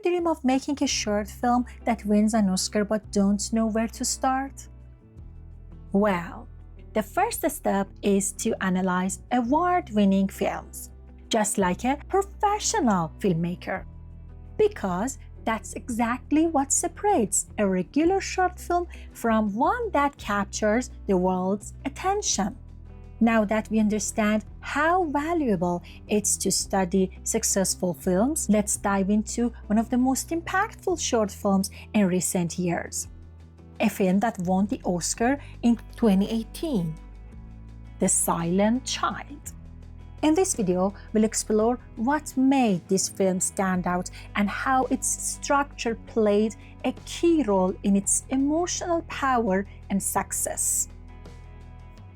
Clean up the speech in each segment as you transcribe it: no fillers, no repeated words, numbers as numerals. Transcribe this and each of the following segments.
you dream of making a short film that wins an Oscar but don't know where to start? Well, the first step is to analyze award-winning films, just like a professional filmmaker, because that's exactly what separates a regular short film from one that captures the world's attention. Now that we understand how valuable it's to study successful films, let's dive into one of the most impactful short films in recent years. A film that won the Oscar in 2018, The Silent Child. In this video, we'll explore what made this film stand out and how its structure played a key role in its emotional power and success.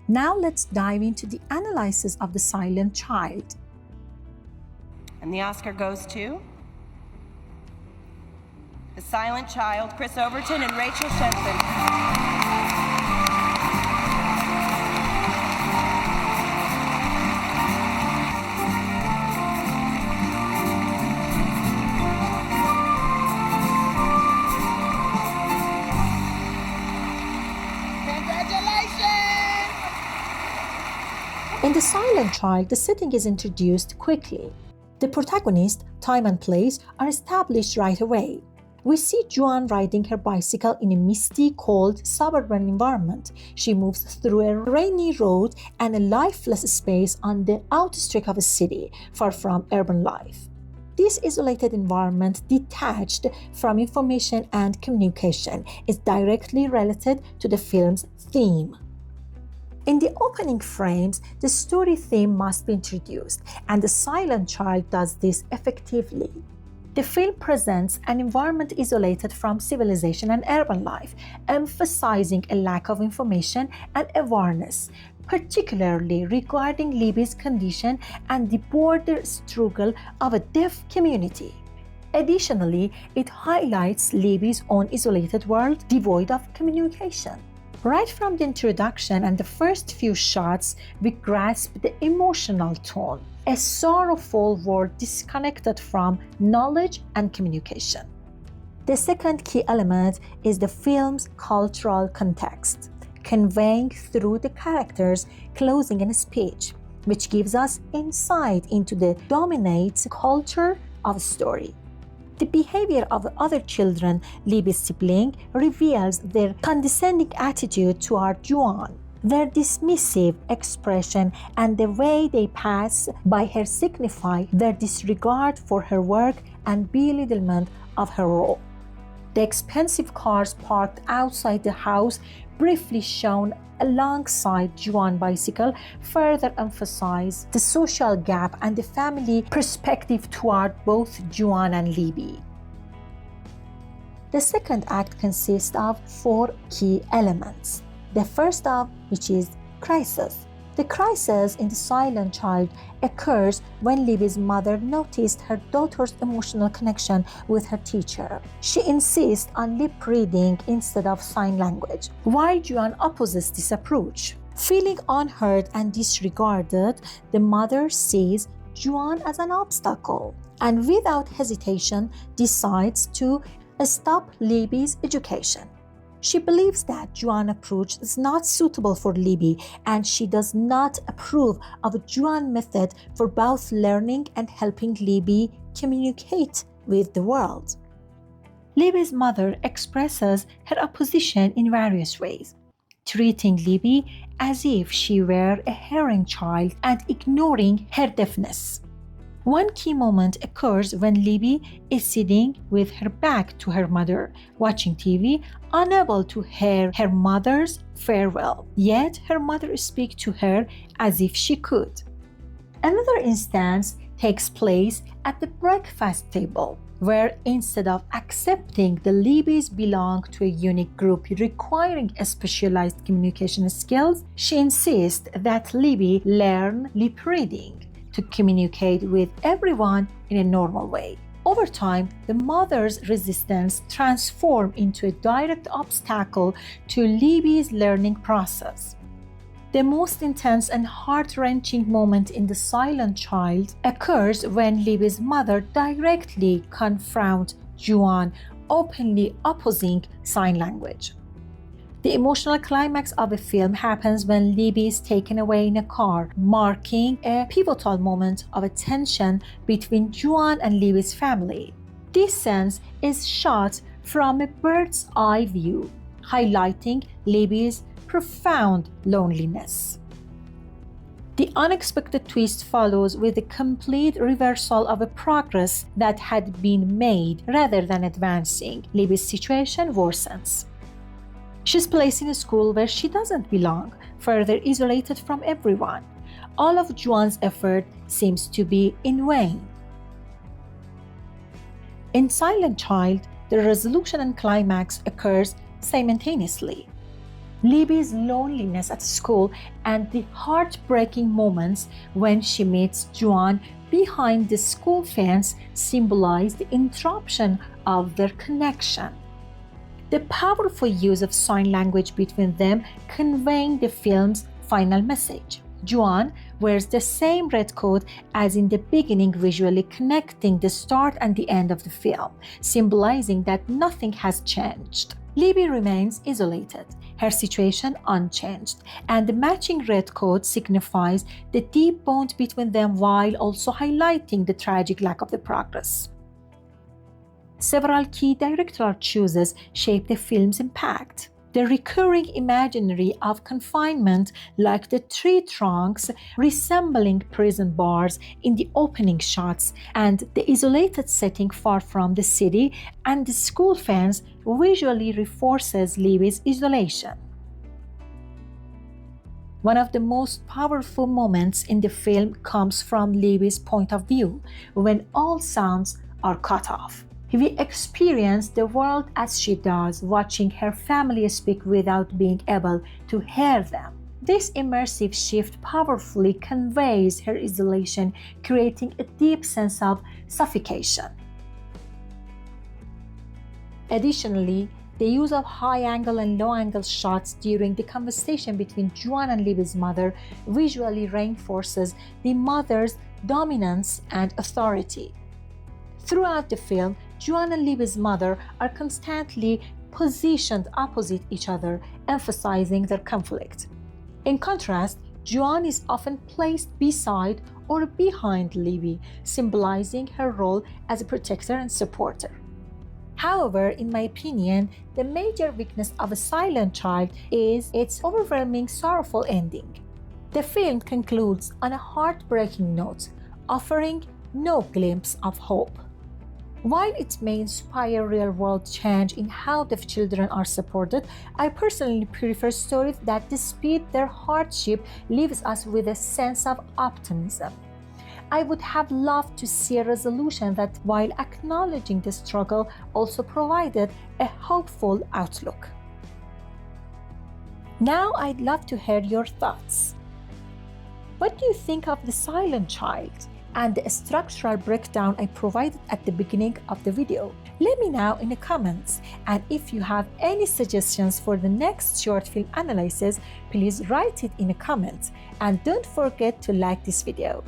Now let's dive into the analysis of The Silent Child. And the Oscar goes to The Silent Child, Chris Overton and Rachel Shenson. In The Silent Child, the setting is introduced quickly. The protagonist, time and place are established right away. We see Joan riding her bicycle in a misty, cold, suburban environment. She moves through a rainy road and a lifeless space on the outskirts of a city, far from urban life. This isolated environment, detached from information and communication, is directly related to the film's theme. In the opening frames, the story theme must be introduced, and The Silent Child does this effectively. The film presents an environment isolated from civilization and urban life, emphasizing a lack of information and awareness, particularly regarding Libby's condition and the border struggle of a deaf community. Additionally, it highlights Libby's own isolated world, devoid of communication. Right from the introduction and the first few shots, we grasp the emotional tone, a sorrowful world disconnected from knowledge and communication. The second key element is the film's cultural context, conveying through the characters' clothing and speech, which gives us insight into the dominant culture of the story. The behavior of other children, Libby's sibling, reveals their condescending attitude toward Joan. Their dismissive expression and the way they pass by her signify their disregard for her work and belittlement of her role. The expensive cars parked outside the house, briefly shown alongside Joan's bicycle, further emphasize the social gap and the family perspective toward both Joan and Libby. The second act consists of 4 key elements. The first of which is crisis. The crisis in The Silent Child occurs when Libby's mother noticed her daughter's emotional connection with her teacher. She insists on lip reading instead of sign language, while Joan opposes this approach. Feeling unheard and disregarded, the mother sees Joan as an obstacle and without hesitation decides to stop Libby's education. She believes that Joan's approach is not suitable for Libby, and she does not approve of Joan's method for both learning and helping Libby communicate with the world. Libby's mother expresses her opposition in various ways, treating Libby as if she were a herring child and ignoring her deafness. One key moment occurs when Libby is sitting with her back to her mother, watching TV, unable to hear her mother's farewell. Yet her mother speaks to her as if she could. Another instance takes place at the breakfast table, where instead of accepting the Libbys belong to a unique group requiring specialized communication skills, she insists that Libby learn lip reading to communicate with everyone in a normal way. Over time, the mother's resistance transforms into a direct obstacle to Libby's learning process. The most intense and heart-wrenching moment in The Silent Child occurs when Libby's mother directly confronts Juan openly opposing sign language. The emotional climax of the film happens when Libby is taken away in a car, marking a pivotal moment of tension between Juan and Libby's family. This scene is shot from a bird's eye view, highlighting Libby's profound loneliness. The unexpected twist follows with a complete reversal of a progress that had been made rather than advancing. Libby's situation worsens. She's placed in a school where she doesn't belong, further isolated from everyone. All of Juan's effort seems to be in vain. In Silent Child, the resolution and climax occurs simultaneously. Libby's loneliness at school and the heartbreaking moments when she meets Juan behind the school fence symbolize the interruption of their connection. The powerful use of sign language between them conveying the film's final message. Juan wears the same red coat as in the beginning, visually connecting the start and the end of the film, symbolizing that nothing has changed. Libby remains isolated, her situation unchanged, and the matching red coat signifies the deep bond between them while also highlighting the tragic lack of the progress. Several key directorial choices shape the film's impact. The recurring imagery of confinement, like the tree trunks resembling prison bars in the opening shots, and the isolated setting far from the city and the school fence visually reinforces Libby's isolation. One of the most powerful moments in the film comes from Libby's point of view, when all sounds are cut off. We experience the world as she does, watching her family speak without being able to hear them. This immersive shift powerfully conveys her isolation, creating a deep sense of suffocation. Additionally, the use of high-angle and low-angle shots during the conversation between Juan and Libby's mother visually reinforces the mother's dominance and authority. Throughout the film, Juan and Libby's mother are constantly positioned opposite each other, emphasizing their conflict. In contrast, Juan is often placed beside or behind Libby, symbolizing her role as a protector and supporter. However, in my opinion, the major weakness of A Silent Child is its overwhelming sorrowful ending. The film concludes on a heartbreaking note, offering no glimpse of hope. While it may inspire real-world change in how the children are supported, I personally prefer stories that, despite their hardship, leaves us with a sense of optimism. I would have loved to see a resolution that, while acknowledging the struggle, also provided a hopeful outlook. Now I'd love to hear your thoughts. What do you think of The Silent Child and the structural breakdown I provided at the beginning of the video? Let me know in the comments, and if you have any suggestions for the next short film analysis, please write it in the comments, and don't forget to like this video.